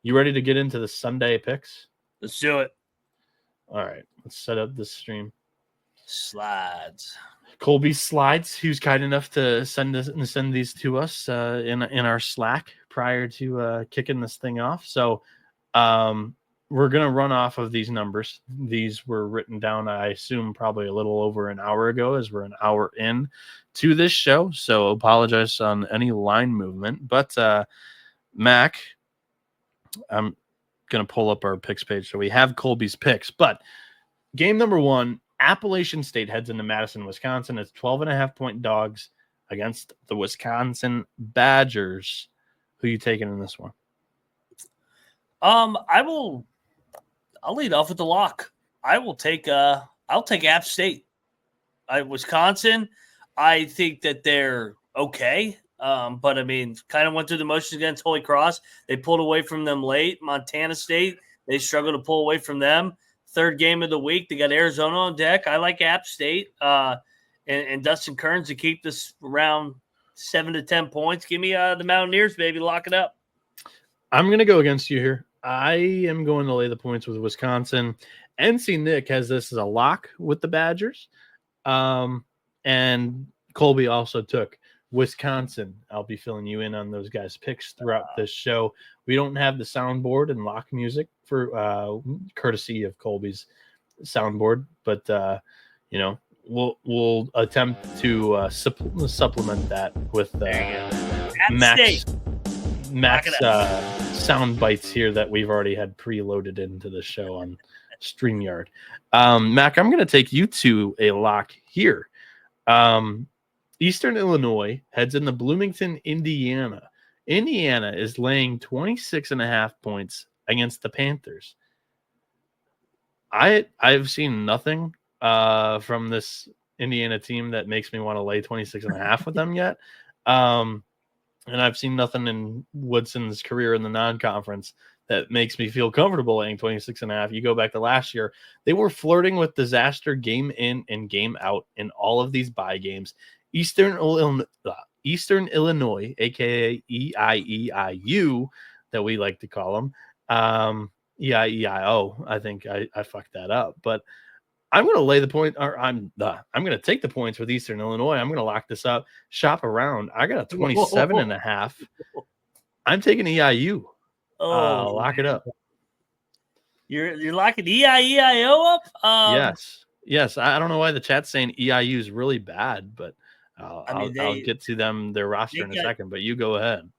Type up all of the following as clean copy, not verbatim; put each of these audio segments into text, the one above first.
You ready to get into the Sunday picks? Let's do it. All right, let's set up this stream. Slides. Colby Slides, who's kind enough to send these to us in our Slack prior to kicking this thing off. So we're going to run off of these numbers. These were written down, I assume, probably a little over an hour ago, as we're an hour in to this show. So apologize on any line movement. But Mac, I'm going to pull up our picks page. So we have Colby's picks. But game number one, Appalachian State heads into Madison, Wisconsin. It's 12.5-point dogs against the Wisconsin Badgers. Who are you taking in this one? I'll lead off with the lock. I'll take App State. Wisconsin, I think that they're okay. But I mean, kind of went through the motions against Holy Cross. They pulled away from them late. Montana State, they struggled to pull away from them. Third game of the week, they got Arizona on deck. I like App State and Dustin Kerns to keep this around 7 to 10 points. Give me the Mountaineers, baby. Lock it up. I'm going to go against you here. I am going to lay the points with Wisconsin. NC Nick has this as a lock with the Badgers. And Colby also took Wisconsin. I'll be filling you in on those guys' picks throughout this show. We don't have the soundboard and lock music for courtesy of Colby's soundboard, but we'll attempt to supplement that with Max sound bites here that we've already had preloaded into the show on StreamYard. Mac, I'm going to take you to a lock here. Eastern Illinois heads into Bloomington, Indiana. Indiana is laying 26.5 points against the Panthers. I've seen nothing from this Indiana team that makes me want to lay 26.5 with them yet. And I've seen nothing in Woodson's career in the non-conference that makes me feel comfortable laying 26.5. You go back to last year, they were flirting with disaster game in and game out in all of these bye games. Eastern Illinois, a.k.a. EIEIU, that we like to call them. EIEIO, I think I fucked that up. But I'm going to lay the point, or I'm going to take the points with Eastern Illinois. I'm going to lock this up, shop around. I got a 27.5. I'm taking EIU. Lock it up. You're locking EIEIO up? Yes. I don't know why the chat's saying EIU is really bad, but I'll get to their roster in a second. But you go ahead.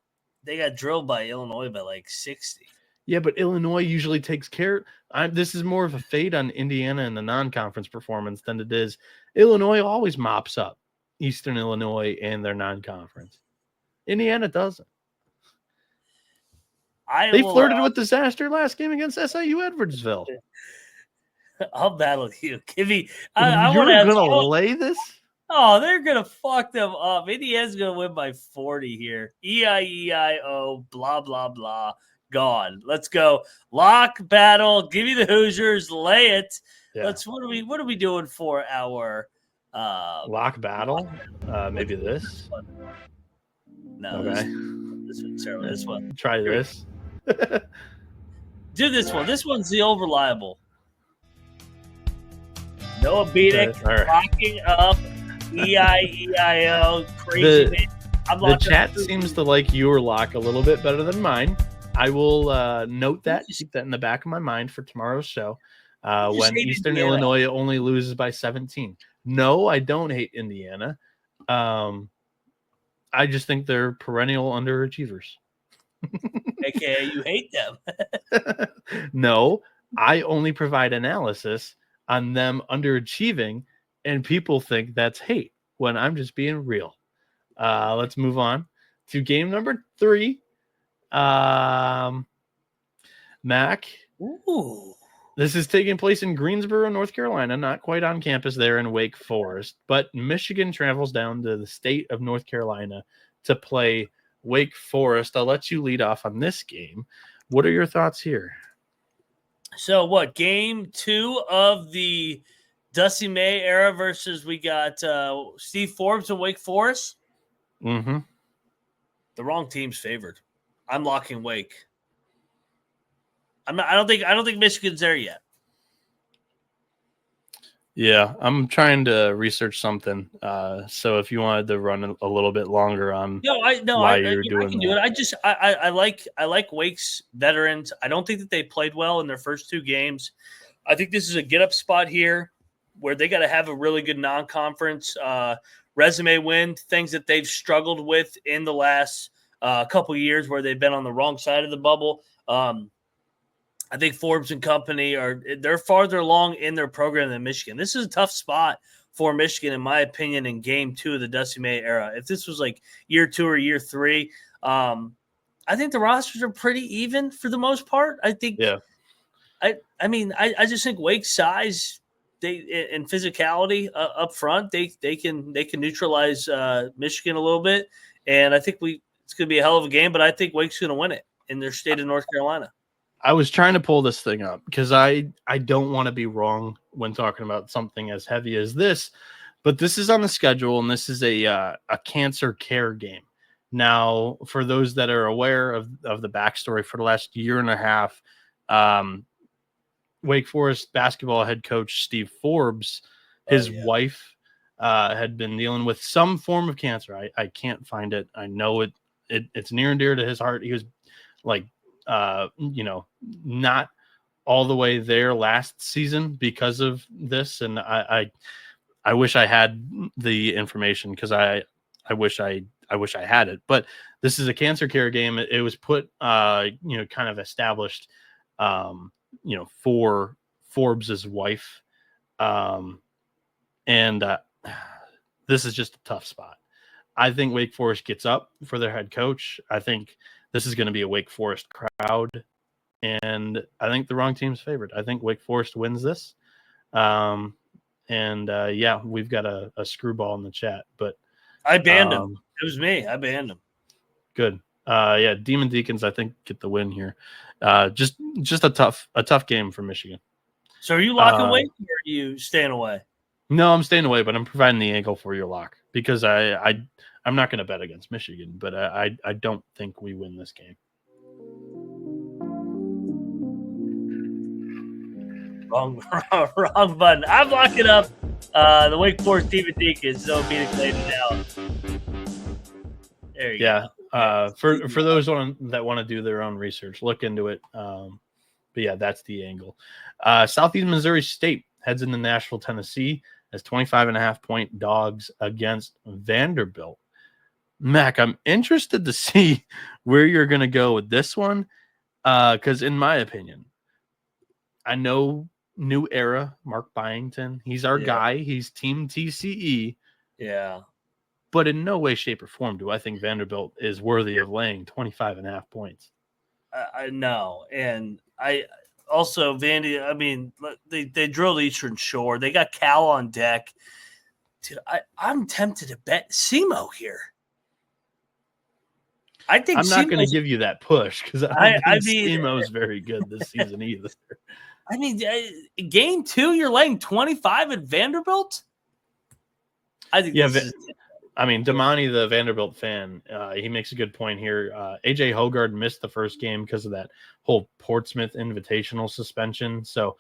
They got drilled by Illinois by like 60. Yeah, but Illinois usually takes care. This is more of a fade on Indiana in the non-conference performance than it is. Illinois always mops up Eastern Illinois and their non-conference. Indiana doesn't. They flirted with disaster last game against SIU Edwardsville. I'll battle you. Give me. You're going to lay this? Oh, they're going to fuck them up. Indiana's going to win by 40 here. EIEIO, blah, blah, blah. Gone. Let's go. Lock battle. Give me the Hoosiers. Lay it. Yeah. What are we doing for our lock battle? Maybe this. No. Okay. This one's terrible. This one. Try this. Do this one. This one's the unreliable. Noah Bieniek locking up EIEIO. Crazy. The chat seems to like your lock a little bit better than mine. I will note that, keep that in the back of my mind for tomorrow's show when Eastern Illinois only loses by 17. No, I don't hate Indiana. I just think they're perennial underachievers. AKA you hate them. No, I only provide analysis on them underachieving, and people think that's hate when I'm just being real. Let's move on to game number 3. Mac. Ooh. This is taking place in Greensboro, North Carolina, not quite on campus there in Wake Forest, but Michigan travels down to the state of North Carolina to play Wake Forest. I'll let you lead off on this game. What are your thoughts here? So what, game 2 of the Dusty May era versus we got Steve Forbes and Wake Forest? Mm-hmm. The wrong team's favored. I'm locking Wake. I don't think Michigan's there yet. Yeah, I'm trying to research something. So if you wanted to run a little bit longer on why you're doing I can do it. I like Wake's veterans. I don't think that they played well in their first 2 games. I think this is a get up spot here where they got to have a really good non-conference resume win, things that they've struggled with in the last couple of years where they've been on the wrong side of the bubble. I think Forbes and company they're farther along in their program than Michigan. This is a tough spot for Michigan, in my opinion, in game 2 of the Dusty May era. If this was like year 2 or year 3, I think the rosters are pretty even for the most part. I think, I just think Wake's size, and physicality up front, they can neutralize Michigan a little bit, and I think it's going to be a hell of a game. But I think Wake's going to win it in their state of North Carolina. I was trying to pull this thing up because I don't want to be wrong when talking about something as heavy as this, but this is on the schedule, and this is a cancer care game. Now, for those that are aware of the backstory, for the last year and a half, Wake Forest basketball head coach Steve Forbes, his wife had been dealing with some form of cancer. I can't find it. I know it's near and dear to his heart. He was like, not all the way there last season because of this. And I wish I had the information because I wish I had it, but this is a cancer care game. It was put, kind of established, for Forbes's wife. This is just a tough spot. I think Wake Forest gets up for their head coach. I think this is going to be a Wake Forest crowd, and I think the wrong team's favored. I think Wake Forest wins this. We've got a screwball in the chat, but I banned him. It was me. I banned him. Good. Demon Deacons, I think, get the win here. Just a tough game for Michigan. So are you locking Wake, or are you staying away? No, I'm staying away, but I'm providing the angle for your lock because I'm not going to bet against Michigan, but I don't think we win this game. Wrong button. I'm locking up the Wake Forest Demon Deacons. So be declared now. There you go. For those that want to do their own research, look into it. But yeah, that's the angle. Southeast Missouri State heads into Nashville, Tennessee as 25.5-point dogs against Vanderbilt. Mac, I'm interested to see where you're going to go with this one. Because in my opinion, I know new era, Mark Byington, he's our guy. He's team TCE. Yeah. But in no way, shape, or form do I think Vanderbilt is worthy of laying 25.5 points. I know. And I also, Vandy, I mean, they drilled Eastern Shore. They got Cal on deck. Dude, I'm tempted to bet SEMO here. I think I'm not going to give you that push because I don't think SEMO is very good this season either. I mean, game 2, you're laying 25 at Vanderbilt? I think Damani, the Vanderbilt fan, he makes a good point here. AJ Hogard missed the first game because of that whole Portsmouth Invitational suspension. So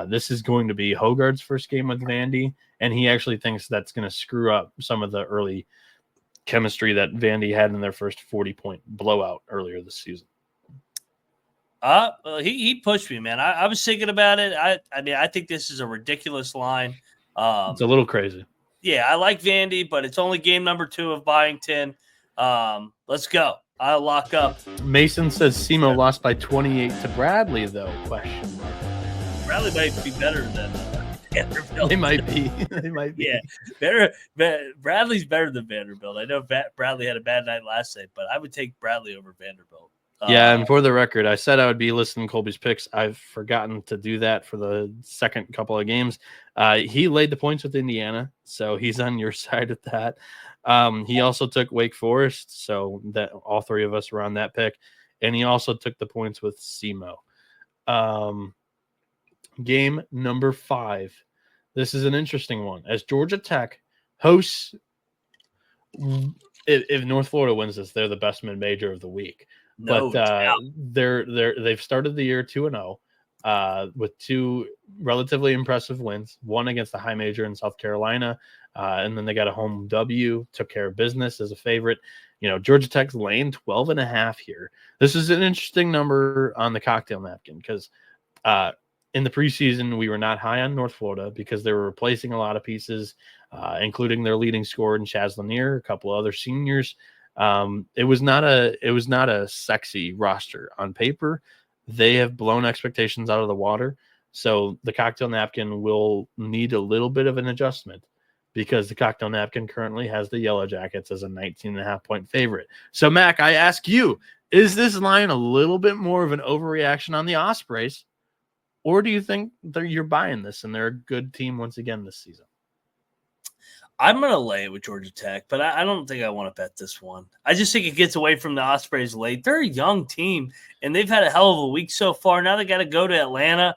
this is going to be Hogard's first game with Vandy, and he actually thinks that's going to screw up some of the early chemistry that Vandy had in their first 40-point blowout earlier this season. He pushed me, man. I was thinking about it. I think this is a ridiculous line. It's a little crazy. Yeah, I like Vandy, but it's only game number 2 of Byington. Let's go. I'll lock up. Mason says SEMO lost by 28 to Bradley, though. Question mark. Bradley might be better than Vanderbilt. They might be. Yeah, better. Bradley's better than Vanderbilt. I know Bradley had a bad night last night, but I would take Bradley over Vanderbilt. And for the record, I said I would be listening to Colby's picks. I've forgotten to do that for the second couple of games. He laid the points with Indiana, so he's on your side of that. He also took Wake Forest, so that all three of us were on that pick. And he also took the points with SEMO. Game number 5. This is an interesting one. As Georgia Tech hosts, if North Florida wins this, they're the best mid-major of the week. No but doubt. they've started the year 2-0 with two relatively impressive wins, one against the high major in South Carolina, and then they got a home W, took care of business as a favorite. Georgia Tech's laying 12.5 here. This is an interesting number on the cocktail napkin because in the preseason, we were not high on North Florida because they were replacing a lot of pieces, including their leading scorer in Chaz Lanier, a couple of other seniors. It was not a sexy roster on paper. They have blown expectations out of the water. So the cocktail napkin will need a little bit of an adjustment because the cocktail napkin currently has the Yellow Jackets as a 19.5-point favorite. So, Mac, I ask you, is this line a little bit more of an overreaction on the Ospreys, or do you think that you're buying this and they're a good team once again this season? I'm going to lay it with Georgia Tech, but I don't think I want to bet this one. I just think it gets away from the Ospreys late. They're a young team, and they've had a hell of a week so far. Now they got to go to Atlanta.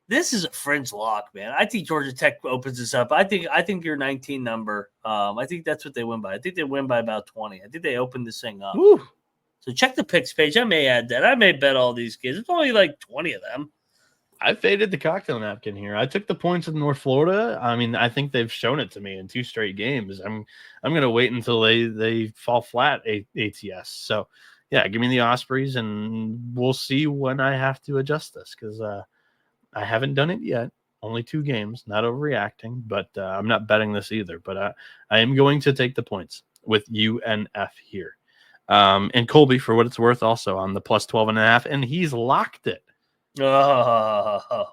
This is a fringe lock, man. I think Georgia Tech opens this up. I think your 19 number, I think that's what they win by. I think they win by about 20. I think they open this thing up. Woo. So check the picks page. I may add that. I may bet all these games. It's only like 20 of them. I faded the cocktail napkin here. I took the points with North Florida. I mean, I think they've shown it to me in 2 straight games. I'm going to wait until they fall flat ATS. So, yeah, give me the Ospreys, and we'll see when I have to adjust this because I haven't done it yet. Only 2 games, not overreacting, but I'm not betting this either. But I am going to take the points with UNF here. And Colby, for what it's worth, also on the plus 12.5, and he's locked it. Oh,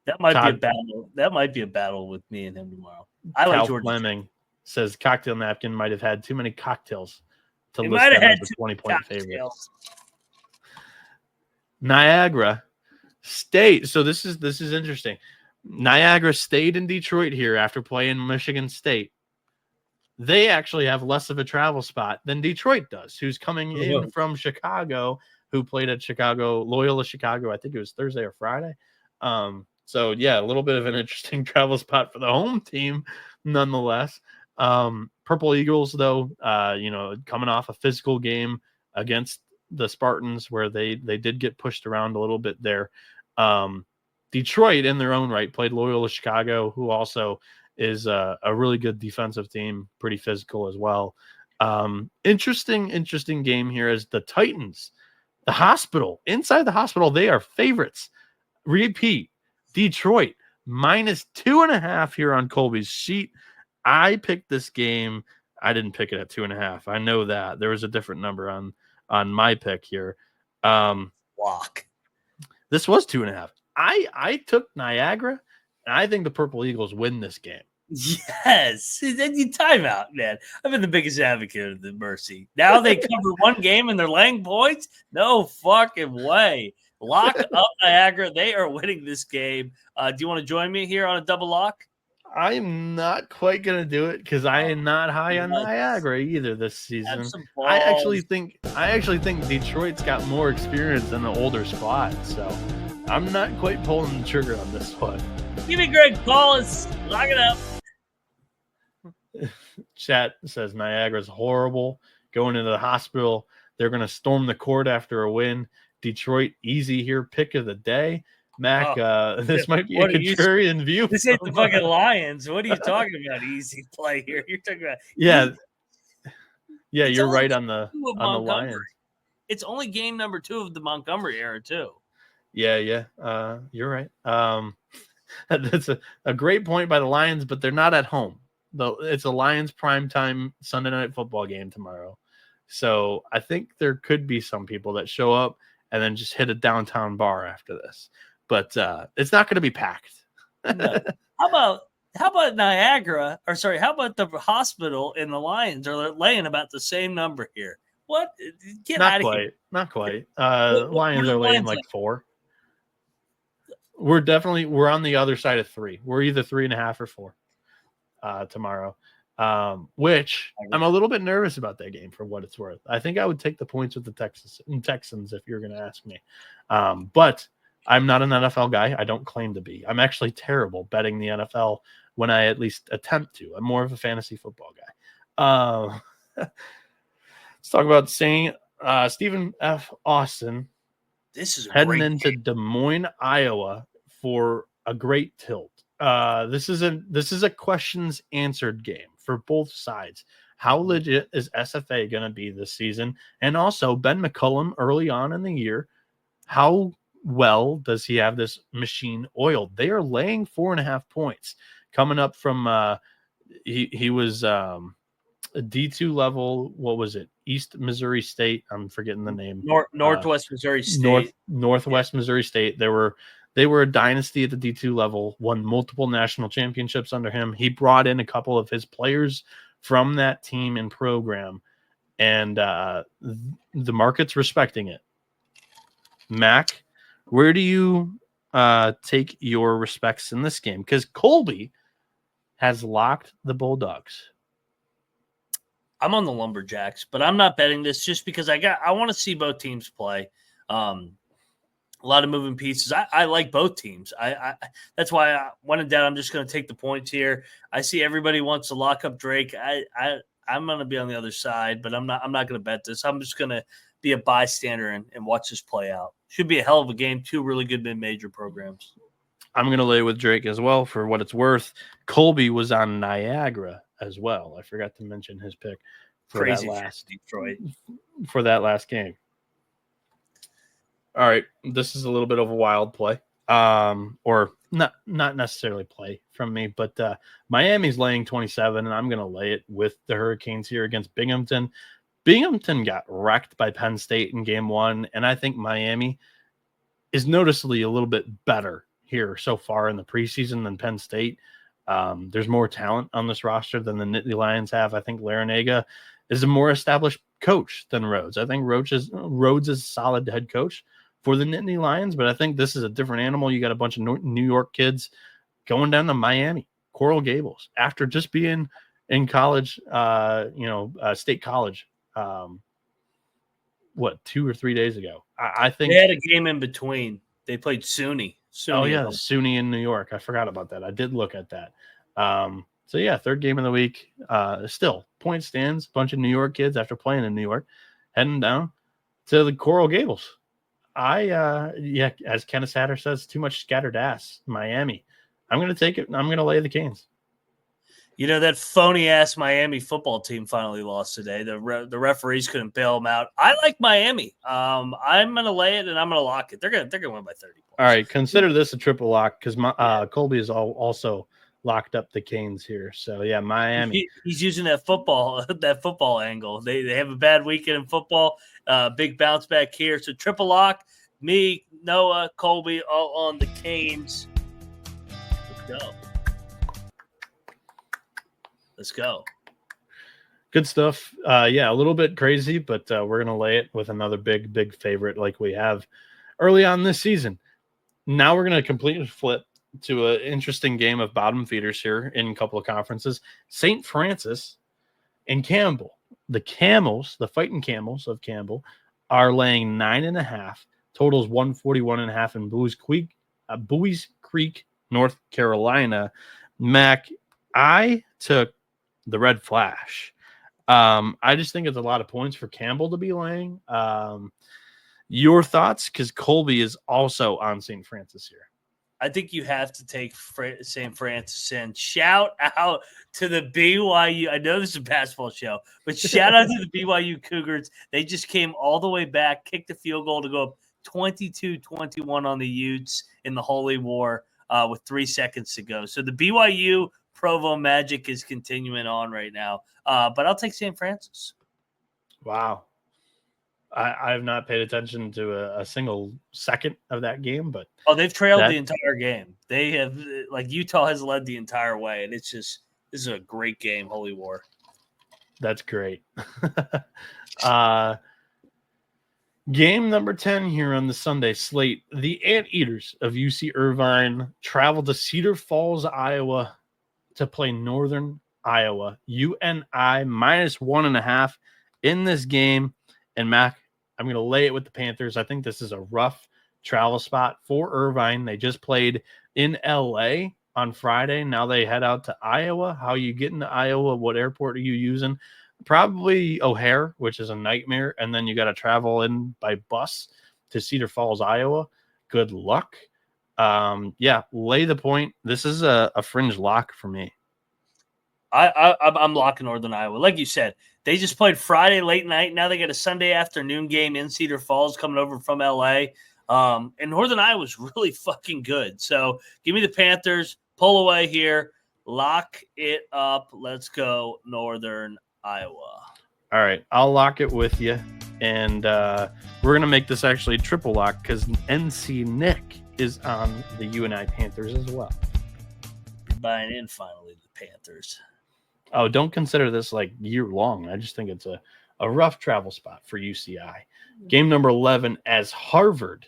that might be a battle. That might be a battle with me and him tomorrow. I like Georgia. Fleming says cocktail napkin might have had too many cocktails to list them as a 20-point favorite. Niagara State. So this is interesting. Niagara stayed in Detroit here after playing Michigan State. They actually have less of a travel spot than Detroit does, who's coming in from Chicago, who played at Loyola Chicago. I think it was Thursday or Friday. So yeah, a little bit of an interesting travel spot for the home team, nonetheless. Purple Eagles, though, coming off a physical game against the Spartans where they did get pushed around a little bit there. Detroit, in their own right, played Loyola Chicago, who also is a really good defensive team, pretty physical as well. Interesting game here is the Titans. The hospital, inside the hospital, they are favorites. Repeat, Detroit, minus 2.5 here on Colby's sheet. I picked this game. I didn't pick it at 2.5. I know that. There was a different number on my pick here. Lock. This was 2.5. I took Niagara, and I think the Purple Eagles win this game. Yes. Then you time out, man. I've been the biggest advocate of the Mercy. Now they cover one game and they're laying points? No fucking way. Lock up Niagara. They are winning this game. Do you want to join me here on a double lock? I'm not quite going to do it because I am not high on Niagara either this season. I actually think Detroit's got more experience than the older squad, so I'm not quite pulling the trigger on this one. Give me Greg Paulus. Lock it up. Chat says Niagara's horrible. Going into the hospital. They're going to storm the court after a win. Detroit, easy here. Pick of the day. Mac, this might be a contrarian view. This ain't the fucking Lions. What are you talking about? Easy play here. You're talking about you're right on the Lions. It's only game number 2 of the Montgomery era too. Yeah. You're right. That's a great point by the Lions, but they're not at home. Though it's a Lions primetime Sunday night football game tomorrow. So I think there could be some people that show up and then just hit a downtown bar after this. But it's not going to be packed. No. How about Niagara? Or sorry, how about the hospital and the Lions are laying about the same number here? What? Get out of here. Not quite. Lions are laying like 4. We're on the other side of 3. We're either 3.5 or 4 tomorrow. Which I'm a little bit nervous about that game for what it's worth. I think I would take the points with the Texans if you're going to ask me. But I'm not an NFL guy. I don't claim to be. I'm actually terrible betting the NFL when I at least attempt to. I'm more of a fantasy football guy. Let's talk about Stephen F. Austin. This is a heading great into game. Des Moines, Iowa for a great tilt. This is a questions answered game for both sides. How legit is SFA going to be this season? And also Ben McCollum early on in the year, how well does he have this machine oiled? They are laying 4.5 points coming up from he was a D2 level. What was it? East Missouri State. I'm forgetting the name. Northwest Missouri State. Northwest Missouri State. They were a dynasty at the D2 level, won multiple national championships under him. He brought in a couple of his players from that team and program, and the market's respecting it. Mac, where do you take your respects in this game? Because Colby has locked the Bulldogs. I'm on the Lumberjacks, but I'm not betting this just because I want to see both teams play. A lot of moving pieces. I like both teams. I that's why when in doubt, I'm just going to take the points here. I see everybody wants to lock up Drake. I'm going to be on the other side, but I'm not going to bet this. I'm just going to be a bystander and watch this play out. Should be a hell of a game. Two really good mid-major programs. I'm going to lay with Drake as well for what it's worth. Colby was on Niagara as well. I forgot to mention his pick for Crazy that last Detroit for that last game. All right, this is a little bit of a wild play, or not necessarily play from me, but Miami's laying 27, and I'm going to lay it with the Hurricanes here against Binghamton. Binghamton got wrecked by Penn State in game one, and I think Miami is noticeably a little bit better here so far in the preseason than Penn State. There's more talent on this roster than the Nittany Lions have. I think Larinaga is a more established coach than Rhodes. I think Rhodes is a solid head coach for the Nittany Lions, but I think this is a different animal. You got a bunch of New York kids going down to Miami, Coral Gables, after just being in college, state college, 2 or 3 days ago. I think they had a game in between. They played SUNY. SUNY in New York. I forgot about that. I did look at that. So yeah, third game of the week. Still point stands. Bunch of New York kids after playing in New York, heading down to the Coral Gables. As Kenneth Hatter says, too much scattered ass. Miami. I'm going to take it. I'm going to lay the Canes. You know, that phony-ass Miami football team finally lost today. The referees couldn't bail them out. I like Miami. I'm going to lay it, and I'm going to lock it. They're going to win by 30 points. All right, consider this a triple lock because Colby is also locked up the Canes here. So, yeah, Miami. He's using that football angle. They have a bad weekend in football. Big bounce back here. So, triple lock. Me, Noah, Colby, all on the Canes. Let's go. Good stuff. A little bit crazy, but we're going to lay it with another big favorite like we have early on this season. Now we're going to completely flip to an interesting game of bottom feeders here in a couple of conferences. St. Francis and Campbell. The Camels, the Fighting Camels of Campbell, are laying 9.5. Totals 141.5 in Buies Creek, North Carolina. Mac, I took the Red Flash. I just think it's a lot of points for Campbell to be laying. Your thoughts? Because Colby is also on St. Francis here. I think you have to take St. Francis and shout out to the BYU. I know this is a basketball show, but shout out to the BYU Cougars. They just came all the way back, kicked a field goal to go up 22-21 on the Utes in the Holy War with 3 seconds to go. So the BYU Provo magic is continuing on right now. But I'll take St. Francis. Wow. I have not paid attention to a single second of that game, but they've trailed the entire game. They have, like, Utah has led the entire way, and it's just, this is a great game, Holy War. That's great. Game number 10 here on the Sunday slate. The Anteaters of UC Irvine travel to Cedar Falls, Iowa to play Northern Iowa. UNI -1.5 in this game. And Mac, I'm going to lay it with the Panthers. I think this is a rough travel spot for Irvine. They just played in LA on Friday. Now they head out to Iowa. How are you getting to Iowa? What airport are you using? Probably O'Hare, which is a nightmare, and then you got to travel in by bus to Cedar Falls, Iowa. Good luck. Yeah, lay the point. This is a fringe lock for me. I'm locking Northern Iowa. Like you said, they just played Friday late night. Now they got a Sunday afternoon game in Cedar Falls coming over from LA. And Northern Iowa was really fucking good. So give me the Panthers. Pull away here. Lock it up. Let's go Northern Iowa. All right, I'll lock it with you. And we're going to make this actually triple lock because NC Nick is on the UNI Panthers as well. You're buying in finally, the Panthers. Oh, don't consider this like year long. I just think it's a rough travel spot for UCI. Game number 11, as Harvard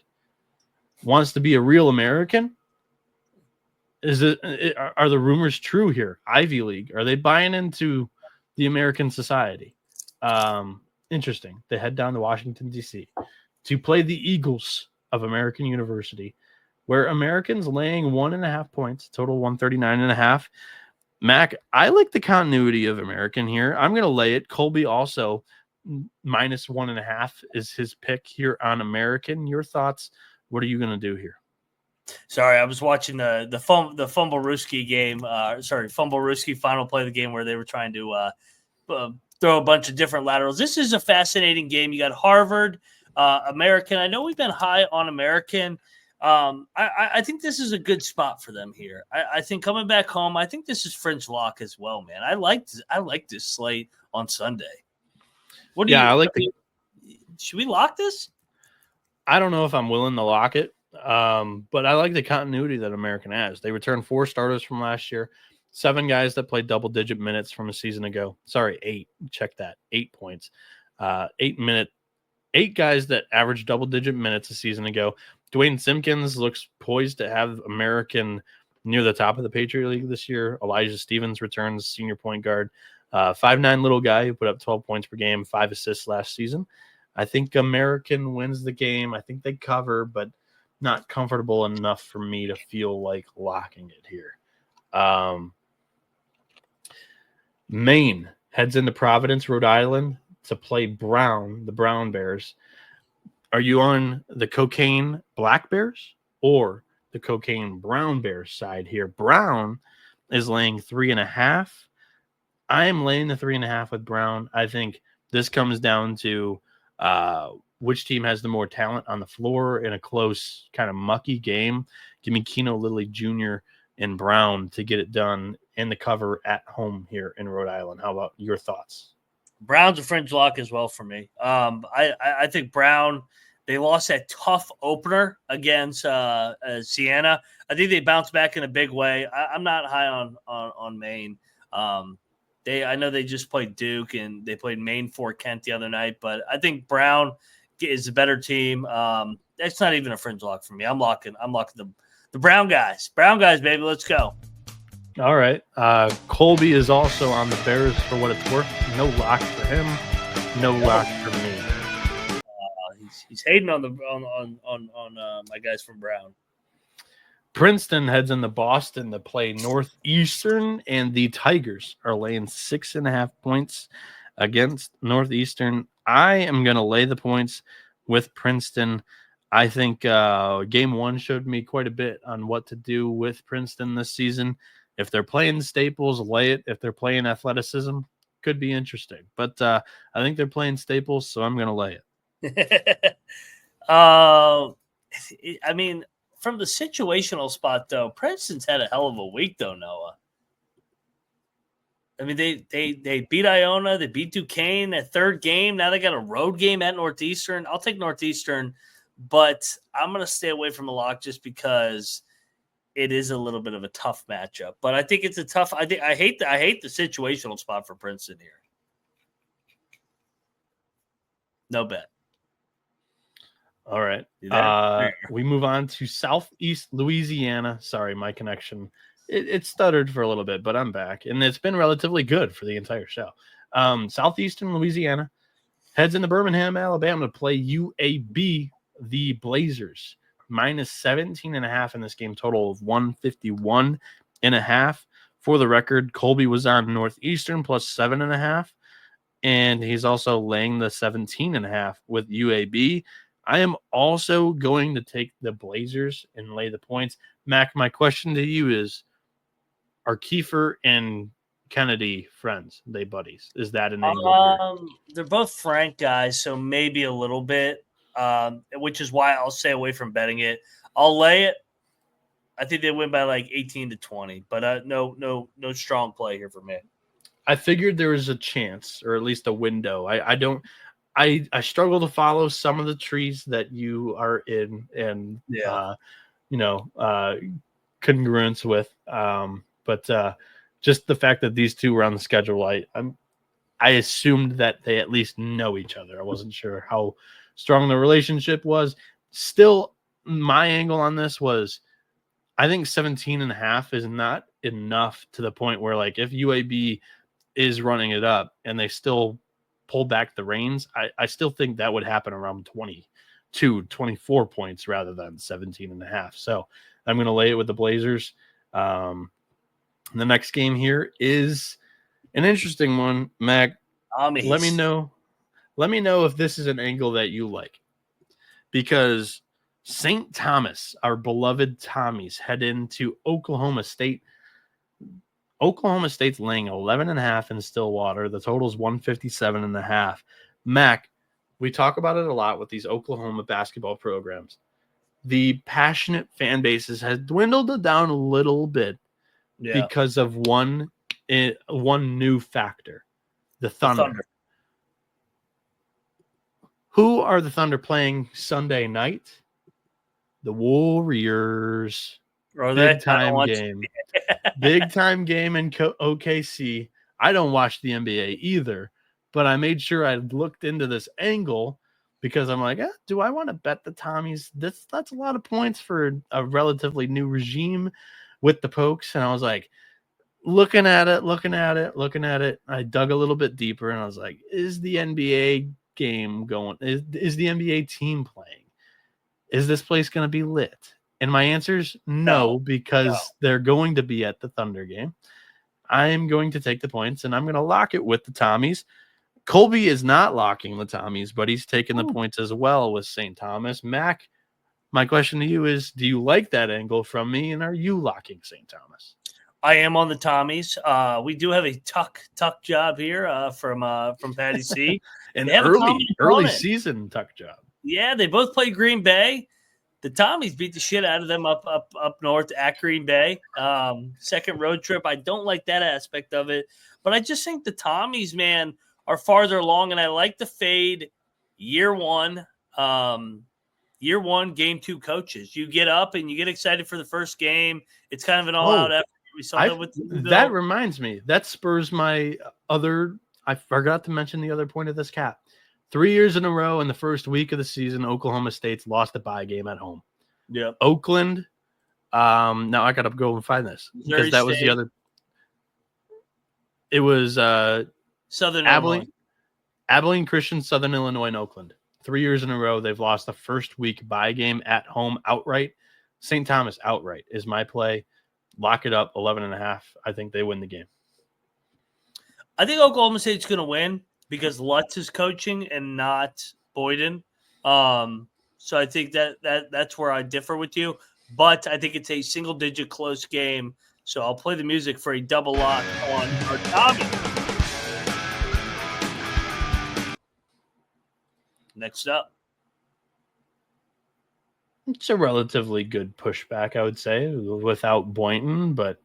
wants to be a real American. Are the rumors true here? Ivy League, are they buying into the American society? Interesting. They head down to Washington, D.C. to play the Eagles of American University, where Americans laying 1.5 points, total 139.5. Mac, I like the continuity of American here. I'm going to lay it. Colby also minus 1.5 is his pick here on American. Your thoughts? What are you going to do here? Sorry, I was watching the Fumble-Ruski game. Fumble-Ruski final play of the game where they were trying to throw a bunch of different laterals. This is a fascinating game. You got Harvard, American. I know we've been high on American. I think this is a good spot for them here. I think coming back home, I think this is fringe lock as well, man. I like this slate on Sunday. What do you? I like. Should we lock this? I don't know if I'm willing to lock it, but I like the continuity that American has. They returned 4 starters from last year, 7 guys that played double-digit minutes from a season ago. Sorry, 8. Check that. 8 points. 8 guys that averaged double-digit minutes a season ago. Dwayne Simpkins looks poised to have American near the top of the Patriot League this year. Elijah Stevens returns, senior point guard. 5'9" little guy who put up 12 points per game, 5 assists last season. I think American wins the game. I think they cover, but not comfortable enough for me to feel like locking it here. Maine heads into Providence, Rhode Island to play the Brown Bears. Are you on the cocaine Black Bears or the cocaine Brown Bears side here? Brown is laying 3.5. I am laying the 3.5 with Brown. I think this comes down to which team has the more talent on the floor in a close, kind of mucky game. Give me Keno Lilly Jr. and Brown to get it done in the cover at home here in Rhode Island. How about your thoughts? Brown's a fringe lock as well for me. I think Brown, they lost that tough opener against Siena. I think they bounced back in a big way. I'm not high on Maine. I know they just played Duke and they played Maine Fort Kent the other night, but I think Brown is a better team. That's not even a fringe lock for me. I'm locking the Brown guys. Brown guys, baby. Let's go. All right. Colby is also on the Bears for what it's worth. No lock for him. No lock for me. He's hating on my guys from Brown. Princeton heads into Boston to play Northeastern, and the Tigers are laying 6.5 points against Northeastern. I am going to lay the points with Princeton. I think game 1 showed me quite a bit on what to do with Princeton this season. If they're playing Staples, lay it. If they're playing athleticism, could be interesting. But I think they're playing Staples, so I'm going to lay it. I mean, from the situational spot, though, Princeton's had a hell of a week, though, Noah. I mean, they beat Iona. They beat Duquesne, that third game. Now they got a road game at Northeastern. I'll take Northeastern, but I'm going to stay away from a lock just because it is a little bit of a tough matchup. But I think it's a tough – I hate the situational spot for Princeton here. No bet. All right. We move on to Southeast Louisiana. Sorry, my connection. It stuttered for a little bit, but I'm back. And it's been relatively good for the entire show. Southeastern Louisiana heads into Birmingham, Alabama to play UAB, the Blazers. Minus 17.5 in this game, total of 151.5. For the record, Colby was on Northeastern plus 7.5. and he's also laying the 17.5 with UAB. I am also going to take the Blazers and lay the points. Mac, my question to you is, are Kiefer and Kennedy friends? They buddies? Is that an angle here? They're both Frank guys, so maybe a little bit, which is why I'll stay away from betting it. I'll lay it. I think they win by like 18-20, but no strong play here for me. I figured there was a chance, or at least a window. I struggle to follow some of the trees that you are in, and congruence with. But just the fact that these two were on the schedule, I assumed that they at least know each other. I wasn't sure how strong the relationship was. Still, my angle on this was, I think 17.5 is not enough to the point where, like, if UAB is running it up and they still pull back the reins, I still think that would happen around 22, 24 points rather than 17.5. So I'm going to lay it with the Blazers. The next game here is an interesting one. Mac, let me know if this is an angle that you like, because St. Thomas, our beloved Tommies, head into Oklahoma State. Oklahoma State's laying 11.5 in Stillwater. The total is 157.5. Mac, we talk about it a lot with these Oklahoma basketball programs. The passionate fan bases has dwindled down a little bit because of one new factor, the Thunder. Who are the Thunder playing Sunday night? The Warriors. Big time game. Big time game in OKC. I don't watch the NBA either, but I made sure I looked into this angle because I'm like, do I want to bet the Tommies? That's a lot of points for a relatively new regime with the Pokes. And I was like, looking at it. I dug a little bit deeper and I was like, is the NBA game going? Is the NBA team playing? Is this place going to be lit? And my answer is no, because they're going to be at the Thunder game. I am going to take the points, and I'm going to lock it with the Tommies. Colby is not locking the Tommies, but he's taking the points as well with St. Thomas. Mac, my question to you is, do you like that angle from me, and are you locking St. Thomas? I am on the Tommies. We do have a tuck job here from Patty C. An early season tuck job. Yeah, they both play Green Bay. The Tommies beat the shit out of them up north at Green Bay. Second road trip. I don't like that aspect of it, but I just think the Tommies, man, are farther along, and I like the fade year one, game two coaches. You get up and you get excited for the first game. It's kind of an all-out effort. We saw that with that reminds me. That spurs my other – I forgot to mention the other point of this cap. 3 years in a row in the first week of the season, Oklahoma State's lost a bye game at home. Yeah. Oakland. Now I got to go and find this because that was the other. It was Southern Abilene, Christian, Southern Illinois, and Oakland. 3 years in a row, they've lost the first week bye game at home outright. St. Thomas outright is my play. Lock it up, 11.5. I think they win the game. I think Oklahoma State's going to win because Lutz is coaching and not Boyden. So I think that's where I differ with you. But I think it's a single-digit close game. So I'll play the music for a double lock on our Tommy. Next up. It's a relatively good pushback, I would say, without Boynton, but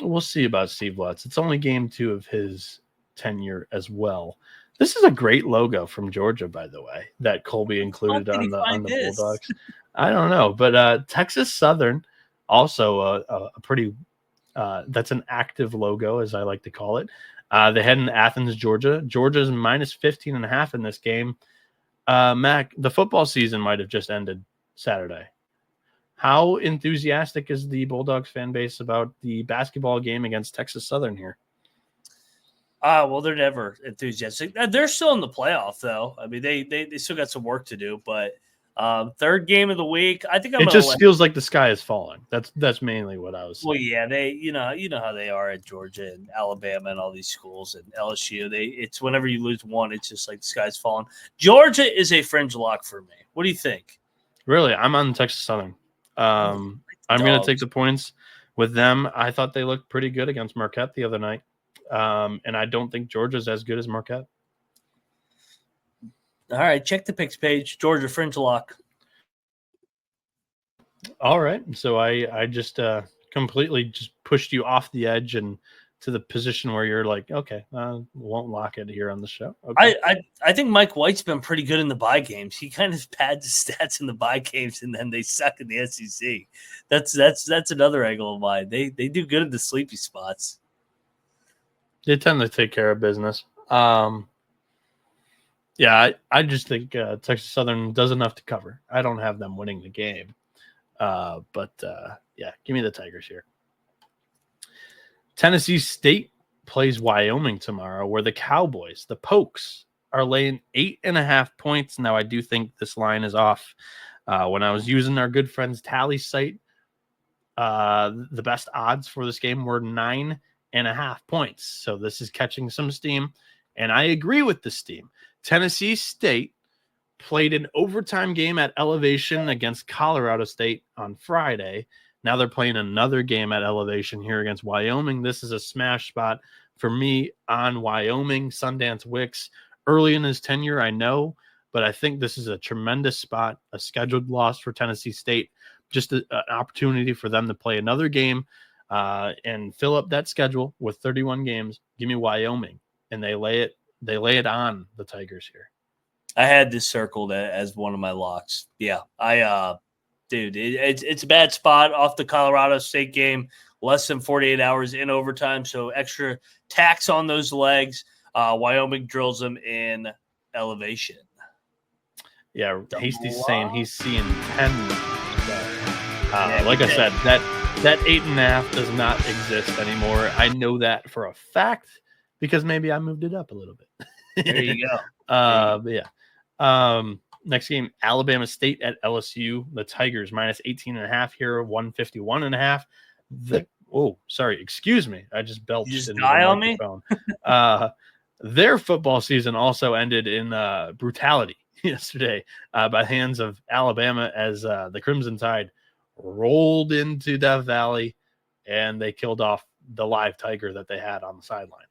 we'll see about Steve Lutz. It's only game 2 of his tenure as well. This is a great logo from Georgia, by the way, that Colby included on the Bulldogs. I don't know, but Texas Southern, also a pretty that's an active logo, as I like to call it. They head in Athens, Georgia. Georgia's minus 15.5 in this game. Mac, the football season might have just ended Saturday. How enthusiastic is the Bulldogs fan base about the basketball game against Texas Southern here? Well, they're never enthusiastic. They're still in the playoff, though. I mean, they still got some work to do, but Third game of the week. I think it just feels like the sky is falling. That's mainly what I was saying. Well, yeah, they you know how they are at Georgia and Alabama and all these schools and LSU. It's whenever you lose one, it's just like the sky's falling. Georgia is a fringe lock for me. What do you think? Really, I'm on Texas Southern. I'm going to take the points with them. I thought they looked pretty good against Marquette the other night, and I don't think Georgia's as good as Marquette. All right, check the picks page. Georgia fringe lock. All right, so I just completely just pushed you off the edge and to the position where you're like, okay, won't lock it here on the show. Okay. I think Mike White's been pretty good in the bye games. He kind of pads his stats in the bye games, and then they suck in the SEC. That's another angle of mine. They do good in the sleepy spots. They tend to take care of business. Yeah, I just think Texas Southern does enough to cover. I don't have them winning the game. But yeah, give me the Tigers here. Tennessee State plays Wyoming tomorrow, where the Cowboys, the Pokes, are laying 8.5 points. Now, I do think this line is off. When I was using our good friend's tally site, the best odds for this game were 9.5 points. So this is catching some steam, and I agree with the steam. Tennessee State played an overtime game at Elevation against Colorado State on Friday. Now they're playing another game at Elevation here against Wyoming. This is a smash spot for me on Wyoming. Sundance Wicks, early in his tenure, I know, but I think this is a tremendous spot, a scheduled loss for Tennessee State, just an opportunity for them to play another game and fill up that schedule with 31 games. Give me Wyoming, and they lay it on the Tigers here. I had this circled as one of my locks. Yeah, it's a bad spot off the Colorado State game. Less than 48 hours in overtime, so extra tax on those legs. Wyoming drills them in Elevation. Yeah, Hasty's saying he's seeing 10. Like I said, that 8.5 does not exist anymore. I know that for a fact because maybe I moved it up a little bit. There you go. Yeah. Next game, Alabama State at LSU. The Tigers minus 18.5 here, 151.5. Oh, sorry. Excuse me. I just belched. You just die on me? Their football season also ended in brutality yesterday by the hands of Alabama as the Crimson Tide rolled into Death Valley and they killed off the live tiger that they had on the sideline.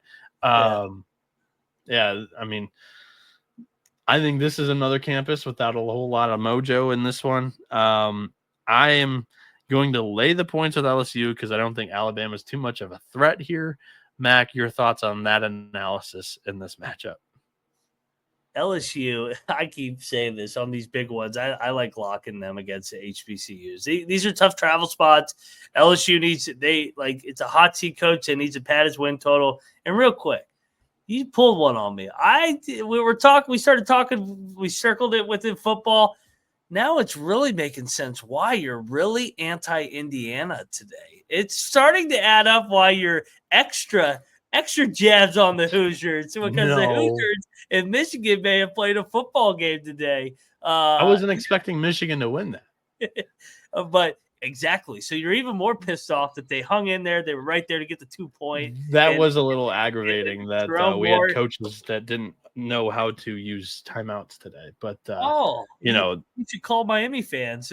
Yeah, I mean, I think this is another campus without a whole lot of mojo in this one. I am going to lay the points with LSU because I don't think Alabama is too much of a threat here. Mac, your thoughts on that analysis in this matchup? LSU, I keep saying this on these big ones. I like locking them against the HBCUs. These are tough travel spots. LSU it's a hot seat coach that needs to pad his win total. And real quick, you pulled one on me. We started talking, we circled it within football. Now it's really making sense why you're really anti-Indiana today. It's starting to add up why you're extra jabs on the Hoosiers because the Hoosiers and Michigan may have played a football game today. I wasn't expecting Michigan to win that. But exactly. So you're even more pissed off that they hung in there. They were right there to get the 2 point. That was a little aggravating that we had coaches that didn't know how to use timeouts today. But, you should call Miami fans.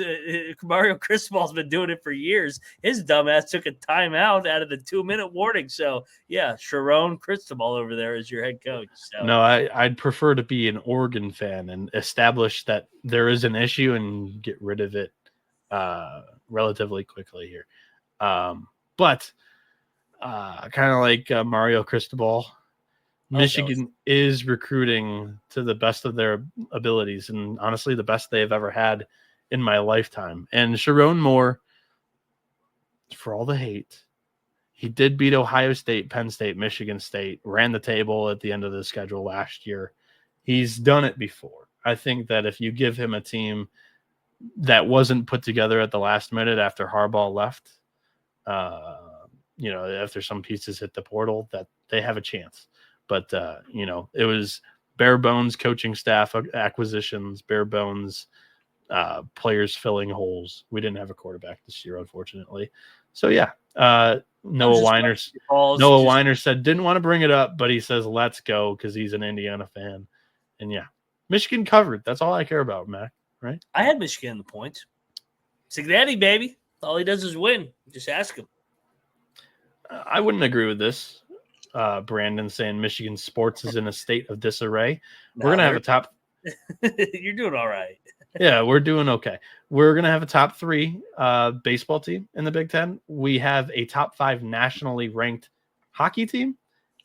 Mario Cristobal's been doing it for years. His dumbass took a timeout out of the 2-minute warning. So, yeah, Sharon Cristobal over there is your head coach. So. No, I'd prefer to be an Oregon fan and establish that there is an issue and get rid of it relatively quickly here. But kind of like Mario Cristobal, Michigan is recruiting to the best of their abilities and honestly the best they've ever had in my lifetime. And Sharon Moore, for all the hate, he did beat Ohio State, Penn State, Michigan State, ran the table at the end of the schedule last year. He's done it before. I think that if you give him a team that wasn't put together at the last minute after Harbaugh left, after some pieces hit the portal, that they have a chance. But, it was bare bones coaching staff acquisitions, bare bones players filling holes. We didn't have a quarterback this year, unfortunately. So yeah, Noah Weiner said didn't want to bring it up, but he says let's go because he's an Indiana fan. And yeah, Michigan covered. That's all I care about, Mac. Right? I had Michigan in the points. Cincinnati, baby. All he does is win. Just ask him. I wouldn't agree with this. Brandon saying Michigan sports is in a state of disarray. No, we're gonna have a top. You're doing all right. Yeah, we're doing okay. We're gonna have a top 3 baseball team in the Big Ten. We have a top 5 nationally ranked hockey team,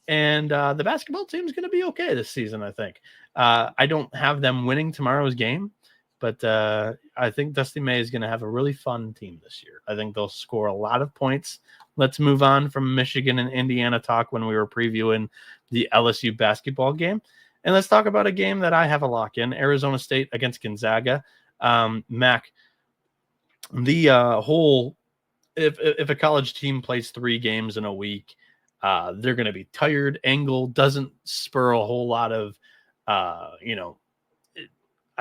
and the basketball team is gonna be okay this season. I think. I don't have them winning tomorrow's game, but I think Dusty May is gonna have a really fun team this year. I think they'll score a lot of points. Let's move on from Michigan and Indiana talk when we were previewing the LSU basketball game. And let's talk about a game that I have a lock in, Arizona State against Gonzaga. Mac, the whole if a college team plays 3 games in a week, they're going to be tired. Angle doesn't spur a whole lot of, I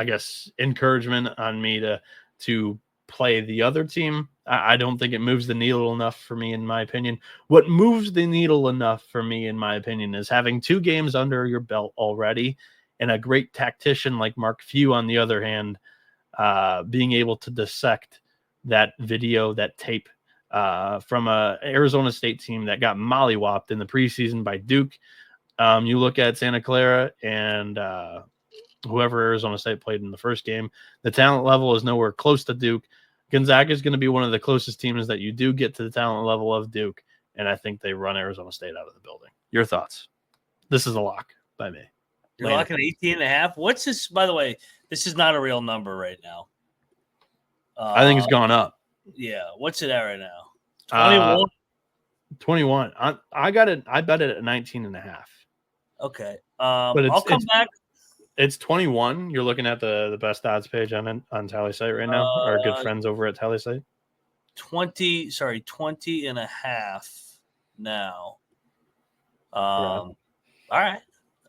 guess, encouragement on me to play the other team. I don't think it moves the needle enough for me, in my opinion. What moves the needle enough for me, in my opinion, is having 2 games under your belt already, and a great tactician like Mark Few, on the other hand, being able to dissect that video, that tape from a Arizona State team that got mollywopped in the preseason by Duke. You look at Santa Clara and whoever Arizona State played in the first game, the talent level is nowhere close to Duke. Gonzaga is going to be one of the closest teams that you do get to the talent level of Duke, and I think they run Arizona State out of the building. Your thoughts? This is a lock by me. You're locking 18.5. What's this? By the way, this is not a real number right now. I think it's gone up. Yeah. What's it at right now? 21. I got it. I bet it at 19.5. Okay. But I'll come back. It's 21. You're looking at the best odds page on Tally Site right now. Our good friends over at Tally Site. 20 and a half now. All right.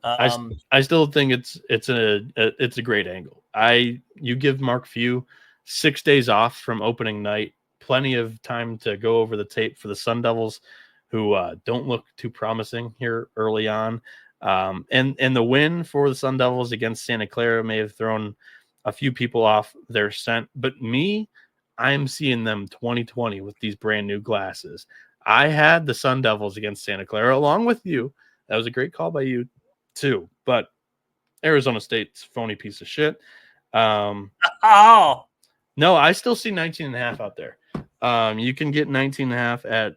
I still think it's a great angle. You give Mark Few 6 days off from opening night, plenty of time to go over the tape for the Sun Devils, who don't look too promising here early on. And the win for the Sun Devils against Santa Clara may have thrown a few people off their scent, but I'm seeing them 2020 with these brand new glasses. I had the Sun Devils against Santa Clara along with you. That was a great call by you too, but Arizona State's phony piece of shit. No, I still see 19.5 out there. You can get 19.5 at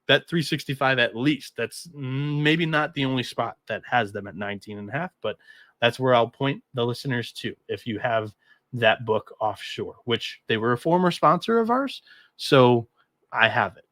Bet365 at least. That's maybe not the only spot that has them at 19.5, but that's where I'll point the listeners to if you have that book offshore, which they were a former sponsor of ours, so I have it.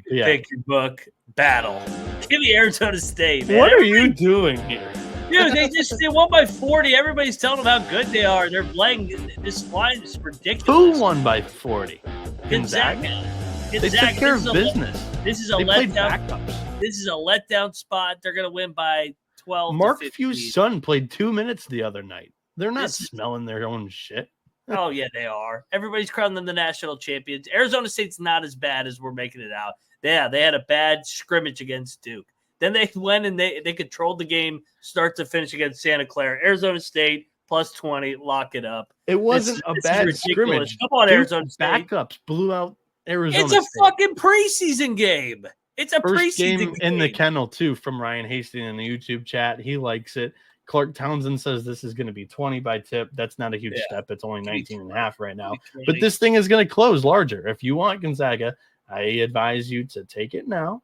Pick your book. Battle. Give me Arizona State, man. What are you doing here? Dude, they won by 40. Everybody's telling them how good they are. They're playing. This line is ridiculous. Who won by 40? Gonzaga. They took care of business. This is a letdown. This is a letdown spot. They're going to win by 12. Mark Few's son played 2 minutes the other night. They're not smelling their own shit. Oh, yeah, they are. Everybody's crowning them the national champions. Arizona State's not as bad as we're making it out. Yeah, they had a bad scrimmage against Duke. Then they went and they controlled the game start to finish against Santa Clara. Arizona State plus 20, lock it up. It wasn't a bad scrimmage. Come on, Arizona State. Backups blew out Arizona State. It's a State. Fucking preseason game. It's a First preseason game in the kennel, too, from Ryan Hastings in the YouTube chat. He likes it. Clark Townsend says this is going to be 20 by tip. That's not a huge step. It's only 19.5 right now. But this thing is going to close larger. If you want Gonzaga, I advise you to take it now.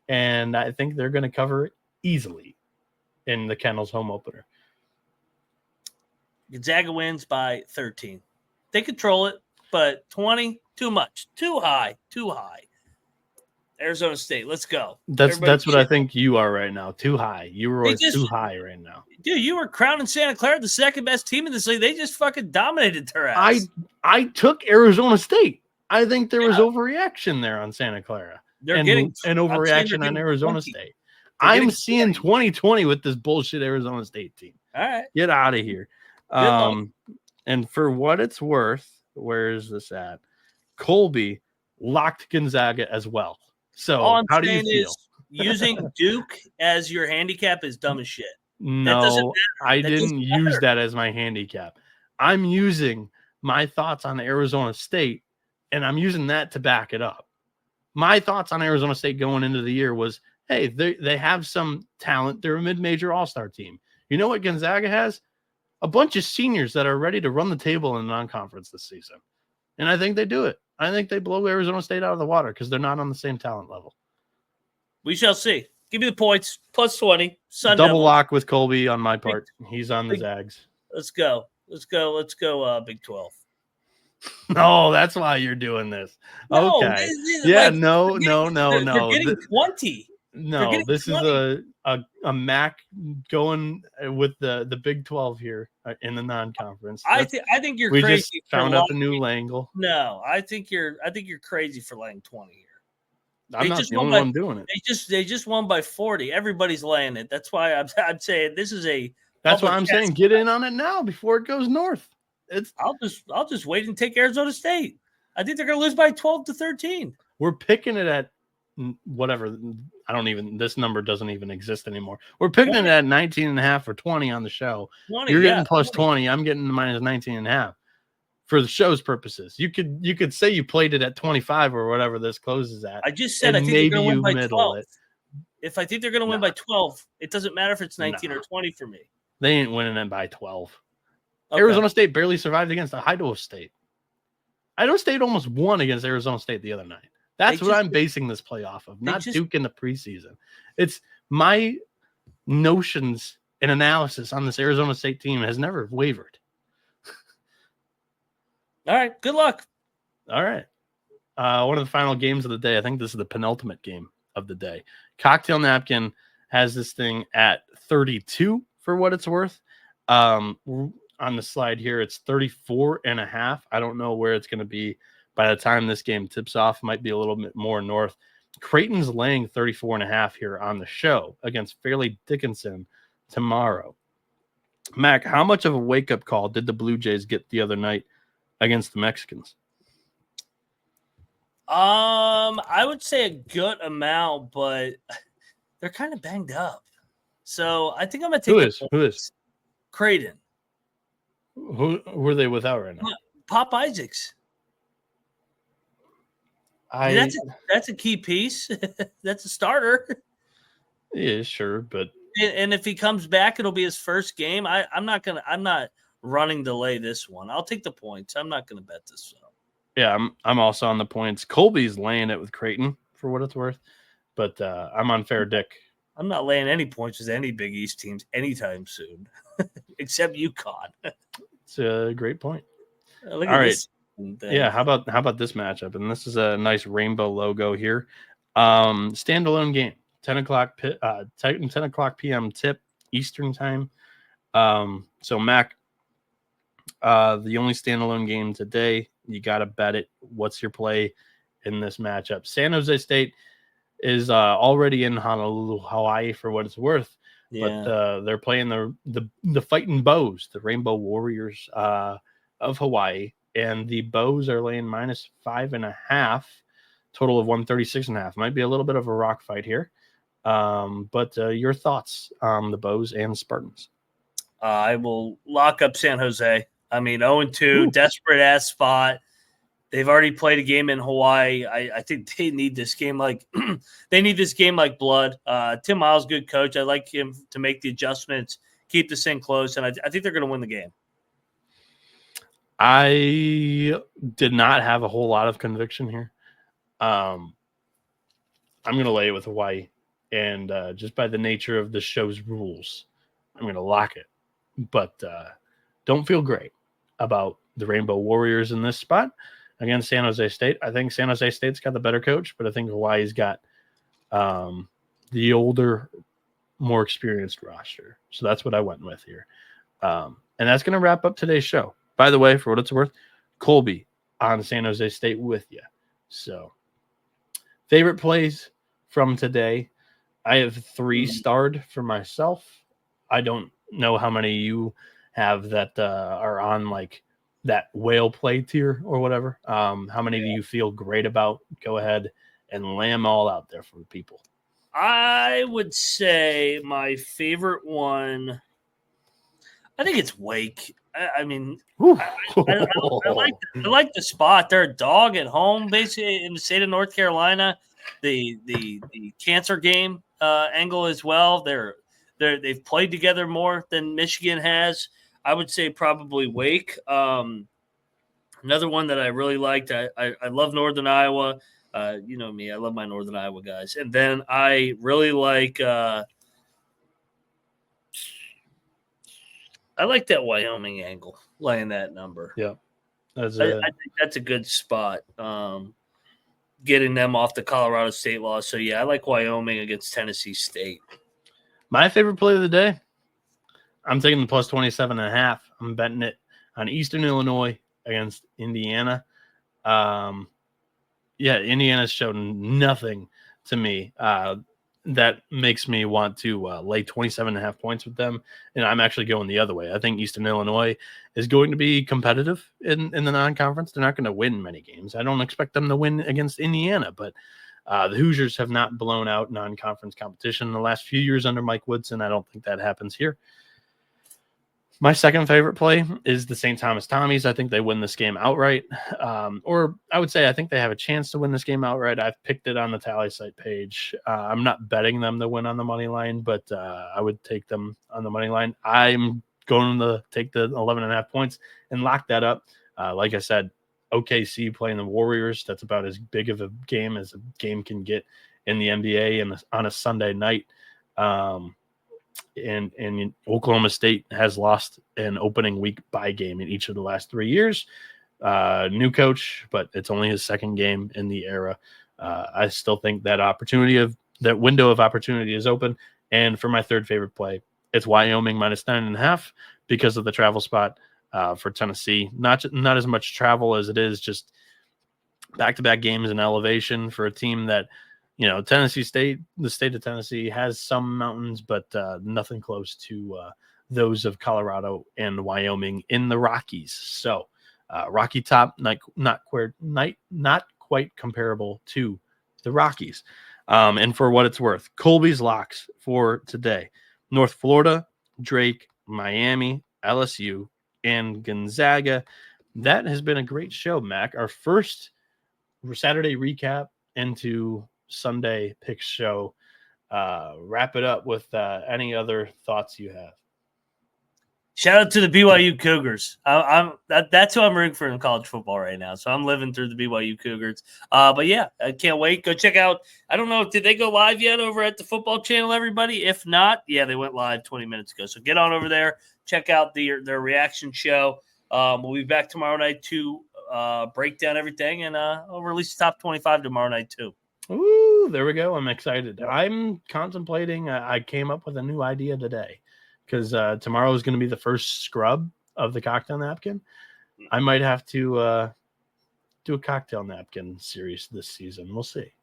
And I think they're going to cover it easily in the Kennels home opener. Gonzaga wins by 13. They control it, but 20, too much. Too high. Arizona State, let's go. That's what I think you are right now. Too high. You were too high right now. Dude, you were crowning Santa Clara the second best team in this league. They just fucking dominated their ass. I took Arizona State. I think there was overreaction there on Santa Clara. They're getting an overreaction on Arizona State. I'm seeing 2020 with this bullshit Arizona State team. All right. Get out of here. Good luck. And for what it's worth, where is this at? Colby locked Gonzaga as well. So All I'm how do you saying feel? is using Duke as your handicap is dumb as shit. That doesn't No, matter. I That didn't doesn't use matter. that as my handicap. I'm using my thoughts on Arizona State, and I'm using that to back it up. My thoughts on Arizona State going into the year was, hey, they have some talent. They're a mid-major all-star team. You know what Gonzaga has? A bunch of seniors that are ready to run the table in the non-conference this season. And I think they do it. I think they blow Arizona State out of the water because they're not on the same talent level. We shall see. Give me the points. Plus 20. Sun Double Devils. lock with Colby on my part. He's on the Zags. Let's go. Big 12. No, that's why you're doing this. No, Okay. Yeah, like, no. They're getting 20. No, this 20. Is a MAC going with the Big 12 here in the non-conference. I think you're we crazy. Just found up a new angle. No, I think you're crazy for laying 20 here. I'm not the only one doing it. They just won by 40. Everybody's laying it. That's why I'm saying this is a. That's why I'm saying get in on it now before it goes north. I'll just wait and take Arizona State. I think they're going to lose by 12-13. We're picking it at whatever. This number doesn't even exist anymore. We're picking 20. It at 19.5 or 20 on the show. 20, you're getting plus 20. I'm getting minus 19.5 for the show's purposes. You could say you played it at 25 or whatever this closes at. I just said I think maybe they're going to win by 12. If I think they're going to win by 12, it doesn't matter if it's 19 or 20 for me. They ain't winning it by 12. Okay. Arizona State barely survived against Idaho State. Idaho State almost won against Arizona State the other night. That's what I'm basing this play off of, not Duke in the preseason. It's my notions and analysis on this Arizona State team has never wavered. All right. Good luck. All right. One of the final games of the day. I think this is the penultimate game of the day. Cocktail Napkin has this thing at 32 for what it's worth. On the slide here, it's 34.5. I don't know where it's going to be by the time this game tips off. Might be a little bit more north. Creighton's laying 34.5 here on the show against Fairleigh Dickinson tomorrow. Mac, how much of a wake-up call did the Blue Jays get the other night against the Mexicans? I would say a good amount, but they're kind of banged up. So I think I'm going to take Who is? Creighton. Who are they without right now? Pop Isaacs. That's a key piece. That's a starter. Yeah, sure, but and if he comes back, it'll be his first game. I'm not running to lay this one. I'll take the points. I'm not going to bet this one. Yeah, I'm also on the points. Colby's laying it with Creighton for what it's worth, but I'm on fair dick. I'm not laying any points with any Big East teams anytime soon, except UConn. It's a great point. All right. Yeah, how about this matchup? And this is a nice rainbow logo here. Standalone game, 10 o'clock p.m. tip Eastern time. So Mac, the only standalone game today. You got to bet it. What's your play in this matchup? San Jose State is already in Honolulu, Hawaii, for what it's worth. Yeah. But they're playing the Fighting Bows, the Rainbow Warriors of Hawaii, and the Bows are laying minus 5.5, total of 136.5. Might be a little bit of a rock fight here. But your thoughts on the Bows and Spartans? I will lock up San Jose. I mean, 0-2, desperate ass spot. They've already played a game in Hawaii. I think they need this game like blood. Tim Miles, good coach. I like him to make the adjustments, keep this thing close, and I think they're going to win the game. I did not have a whole lot of conviction here. I'm going to lay it with Hawaii, and just by the nature of the show's rules, I'm going to lock it. But don't feel great about the Rainbow Warriors in this spot against San Jose State. I think San Jose State's got the better coach, but I think Hawaii's got the older, more experienced roster. So that's what I went with here. And that's going to wrap up today's show. By the way, for what it's worth, Colby on San Jose State with you. So favorite plays from today. I have 3 starred for myself. I don't know how many you have that are on like that whale play tier or whatever. How many do you feel great about? Go ahead and lay them all out there for people. I would say my favorite one, I think it's Wake. I like the spot. They're a dog at home, basically in the state of North Carolina. The cancer game angle as well. They've played together more than Michigan has. I would say probably Wake. Another one that I really liked. I love Northern Iowa. You know me. I love my Northern Iowa guys. And then I really like. I like that Wyoming angle, laying that number. Yeah, I think that's a good spot. Getting them off the Colorado State law. So, yeah, I like Wyoming against Tennessee State. My favorite play of the day, I'm taking the plus 27.5. I'm betting it on Eastern Illinois against Indiana. Indiana's shown nothing to me that makes me want to lay 27.5 points with them. And I'm actually going the other way. I think Eastern Illinois is going to be competitive in the non-conference. They're not going to win many games. I don't expect them to win against Indiana, but the Hoosiers have not blown out non-conference competition in the last few years under Mike Woodson. I don't think that happens here. My second favorite play is the St. Thomas Tommies. I think they win this game outright. Or I would say I think they have a chance to win this game outright. I've picked it on the tally site page. I'm not betting them to win on the money line, but I would take them on the money line. I'm going to take the 11.5 points and lock that up. Like I said, OKC playing the Warriors. That's about as big of a game as a game can get in the NBA and on a Sunday night. And Oklahoma State has lost an opening week bye game in each of the last 3 years. New coach, but it's only his second game in the era. I still think that window of opportunity is open. And for my third favorite play, it's Wyoming minus 9.5 because of the travel spot for Tennessee. Not as much travel as it is just back-to-back games and elevation for a team that, Tennessee State, the state of Tennessee has some mountains, but nothing close to those of Colorado and Wyoming in the Rockies. So Rocky Top, not quite comparable to the Rockies. And for what it's worth, Colby's locks for today: North Florida, Drake, Miami, LSU, and Gonzaga. That has been a great show, Mac. Our first Saturday recap into Sunday pick show. Wrap it up with any other thoughts you have. Shout out to the BYU Cougars. That's who I'm rooting for in college football right now. So I'm living through the BYU Cougars. But yeah, I can't wait. Go check out. I don't know, did they go live yet over at the Football Channel, everybody? If not, yeah, they went live 20 minutes ago. So get on over there, check out their reaction show. We'll be back tomorrow night to break down everything, and I'll release the top 25 tomorrow night too. Ooh, there we go. I'm excited. I'm contemplating. I came up with a new idea today because tomorrow is going to be the first scrub of the cocktail napkin. I might have to do a cocktail napkin series this season. We'll see.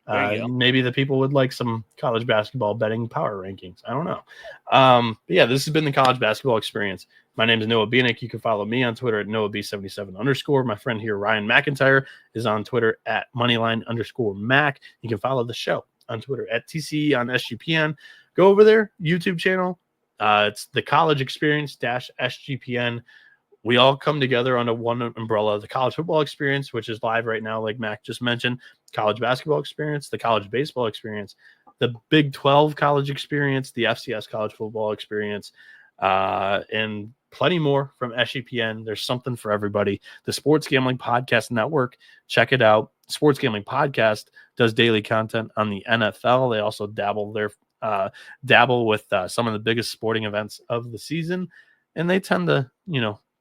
Maybe the people would like some college basketball betting power rankings. I don't know. But yeah, this has been the college basketball experience. My name is Noah Bieniek. You can follow me on Twitter at NoahB77_. My friend here, Ryan McIntyre, is on Twitter at Moneyline_Mac. You can follow the show on Twitter at TCE on SGPN. Go over there, YouTube channel. It's the College Experience -SGPN. We all come together under one umbrella: the college football experience, which is live right now, like Mac just mentioned, college basketball experience, the college baseball experience, the Big 12 college experience, the FCS college football experience, and plenty more from SGPN. There's something for everybody. The Sports Gambling Podcast Network, check it out. Sports Gambling Podcast does daily content on the NFL. They also dabble with some of the biggest sporting events of the season, and they tend to,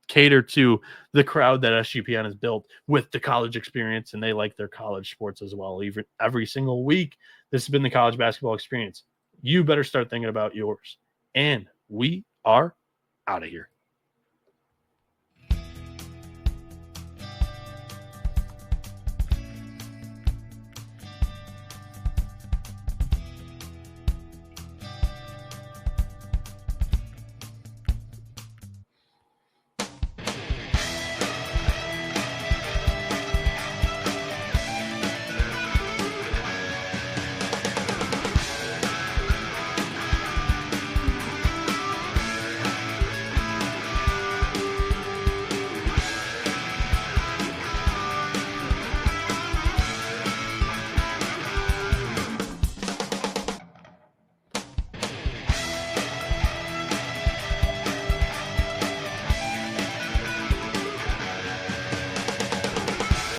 cater to the crowd that SGPN has built with the college experience, and they like their college sports as well. Even every single week, this has been the college basketball experience. You better start thinking about yours. And we are out of here.